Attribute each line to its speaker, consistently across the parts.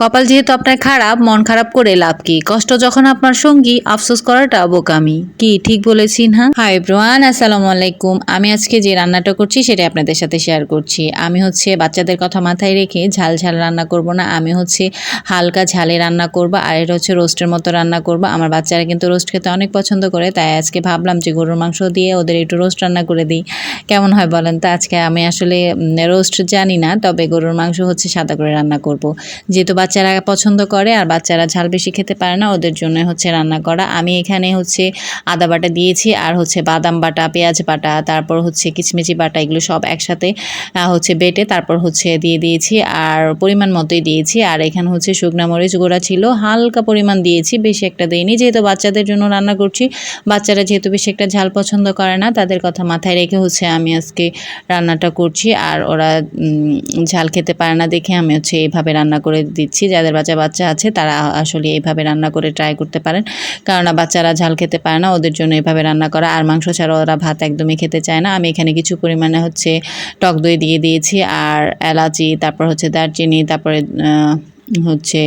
Speaker 1: কপাল যেহেতু আপনার খারাপ, মন খারাপ করে লাভ কি? কষ্ট যখন আপনার সঙ্গী, আফসোস করাটা বোকামি। কি ঠিক বলেছি না? হাই এভরিওয়ান, আসসালামু আলাইকুম। আমি আজকে যে রান্নাটা করছি সেটা আপনাদের সাথে শেয়ার করছি। আমি হচ্ছে বাচ্চাদের কথা মাথায় রেখে ঝাল ঝাল রান্না করব না। আমি হচ্ছে হালকা ঝালে রান্না করব, আর এটা হচ্ছে রোস্টের মতো রান্না করব। আমার বাচ্চারা কিন্তু রোস্ট খেতে অনেক পছন্দ করে, তাই আজকে ভাবলাম যে গরুর মাংস দিয়ে ওদের একটু রোস্ট রান্না করে দিই। কেমন হয় বলেন তো? আজকে আমি আসলে রোস্ট জানি না, তবে গরুর মাংস হচ্ছে সাদা করে রান্না করব। যেহেতু বাচ্চারা পছন্দ করে আর বাচ্চারা ঝাল বেশি খেতে পারে না, ওদের জন্য হচ্ছে রান্না করা। আমি এখানে হচ্ছে আদা বাটা দিয়েছি, আর হচ্ছে বাদাম বাটা, পেঁয়াজ বাটা, তারপর হচ্ছে কিচমিচি বাটা, এগুলো সব একসাথে হচ্ছে বেটে তারপর হচ্ছে দিয়ে দিয়েছি, আর পরিমাণ মতোই দিয়েছি। আর এখানে হচ্ছে শুকনা মরিচ গুঁড়া ছিল, হালকা পরিমাণ দিয়েছি, বেশি একটা দিইনি, যেহেতু বাচ্চাদের জন্য রান্না করছি। বাচ্চারা যেহেতু বেশি একটা ঝাল পছন্দ করে না, তাদের কথা মাথায় রেখে হচ্ছে আমি আজকে রান্নাটা করছি। আর ওরা ঝাল খেতে পারে না দেখে আমি হচ্ছে এইভাবে রান্না করে দিচ্ছি। যাদের বাচ্চা আছে তারা আসলে এইভাবে রান্না করে ট্রাই করতে পারেন, কেননা বাচ্চারা ঝাল খেতে পারে না, ওদের জন্য এভাবে রান্না করা। আর মাংস ছাড়া ওরা ভাত একদমই খেতে চায় না। আমি এখানে কিছু পরিমাণে হচ্ছে টক দই দিয়ে দিয়েছি, আর এলাচি, তারপর হচ্ছে দারচিনি, তারপরে হচ্ছে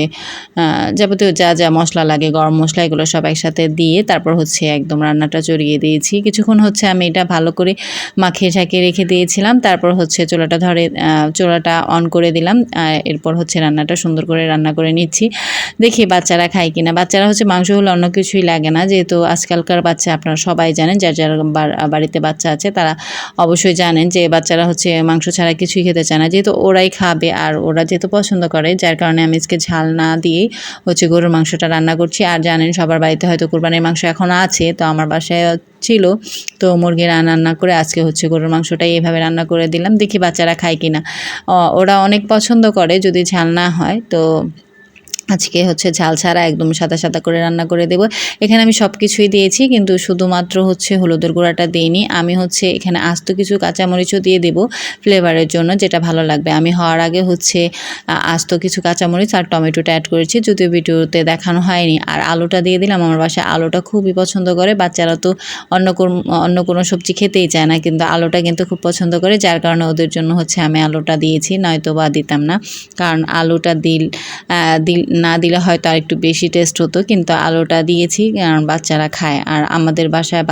Speaker 1: যাবতীয় যা যা মশলা লাগে, গরম মশলা, এগুলো সব একসাথে দিয়ে তারপর হচ্ছে একদম রান্নাটা চড়িয়ে দিয়েছি। কিছুক্ষণ হচ্ছে আমি এটা ভালো করে মাখিয়ে ঝাঁকিয়ে রেখে দিয়েছিলাম। তারপর হচ্ছে চুলাটা অন করে দিলাম। এরপর হচ্ছে রান্নাটা সুন্দর করে রান্না করে নিচ্ছি। দেখি বাচ্চারা খায় কিনা। বাচ্চারা হচ্ছে মাংস হলে অন্য কিছুই লাগে না, যেহেতু আজকালকার বাচ্চা আপনারা সবাই জানেন, যার যার বাড়িতে বাচ্চা আছে তারা অবশ্যই জানেন যে বাচ্চারা হচ্ছে মাংস ছাড়া কিছুই খেতে চায় না। যেহেতু ওরাই খাবে আর ওরা যেহেতু পছন্দ করে, যার কারণে আমি আজকে ঝাল না দিয়েই হচ্ছে গরুর মাংসটা রান্না করছি। আর জানেন সবার বাড়িতে হয়তো কোরবানির মাংস এখনও আছে, তো আমার বাসায় ছিল, তো মুরগি রান্না করে আজকে হচ্ছে গরুর মাংসটাই এভাবে রান্না করে দিলাম। দেখি বাচ্চারা খায় কিনা। ওরা অনেক পছন্দ করে যদি ঝাল না হয়, তো আজকে হচ্ছে ঝাল ছাড়া একদম সাদা সাদা করে রান্না করে দেব। এখানে আমি সব কিছুই দিয়েছি, কিন্তু শুধুমাত্র হচ্ছে হলুদের গুঁড়াটা দিইনি। আমি হচ্ছে এখানে আস্ত কিছু কাঁচামরিচও দিয়ে দেব ফ্লেভারের জন্য, যেটা ভালো লাগবে। আমি হওয়ার আগে হচ্ছে আস্ত কিছু কাঁচামরিচ আর টমেটোটা অ্যাড করেছি, যদিও ভিডিওতে দেখানো হয়নি। আর আলুটা দিয়ে দিলাম। আমার বাসায় আলুটা খুবই পছন্দ করে। বাচ্চারা তো অন্য কোনো সবজি খেতেই চায় না, কিন্তু আলুটা কিন্তু খুব পছন্দ করে, যার কারণে ওদের জন্য হচ্ছে আমি আলুটা দিয়েছি, নয়তো বা দিতাম না। কারণ আলুটা না দিলে হয়তো আর একটু বেশি টেস্ট হতো, কিন্তু আলুটা দিয়েছি কারণ বাচ্চারা খায়। আর আমাদের বাসায়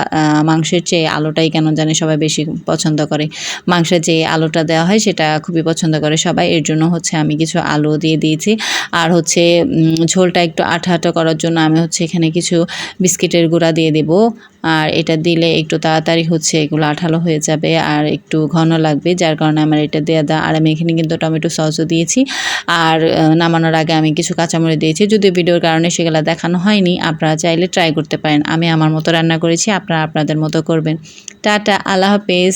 Speaker 1: মাংসের চেয়ে আলুটাই কেন জানি সবাই বেশি পছন্দ করে। মাংসের যে আলুটা দেওয়া হয় সেটা খুবই পছন্দ করে সবাই, এর জন্য হচ্ছে আমি কিছু আলু দিয়ে দিয়েছি। আর হচ্ছে ঝোলটা একটু আঠা আঠা করার জন্য আমি হচ্ছে এখানে কিছু বিস্কিটের গুঁড়া দিয়ে দেব। আর এটা দিলে একটু তাড়াতাড়ি হচ্ছে এগুলো আঠালো হয়ে যাবে আর একটু ঘন লাগবে, যার কারণে আমার এটা দেওয়া। আর আমি এখানে কিন্তু টমেটো সসও দিয়েছি। আর নামানোর আগে আমি কিছু কাঁচামরিচ দিয়েছি, যদিও ভিডিওর কারণে সেগুলো দেখানো হয়নি। আপনারা চাইলে ট্রাই করতে পারেন। আমি আমার মতো রান্না করেছি, আপনারা আপনাদের মতো করবেন। টাটা, আল্লাহ হাফেজ।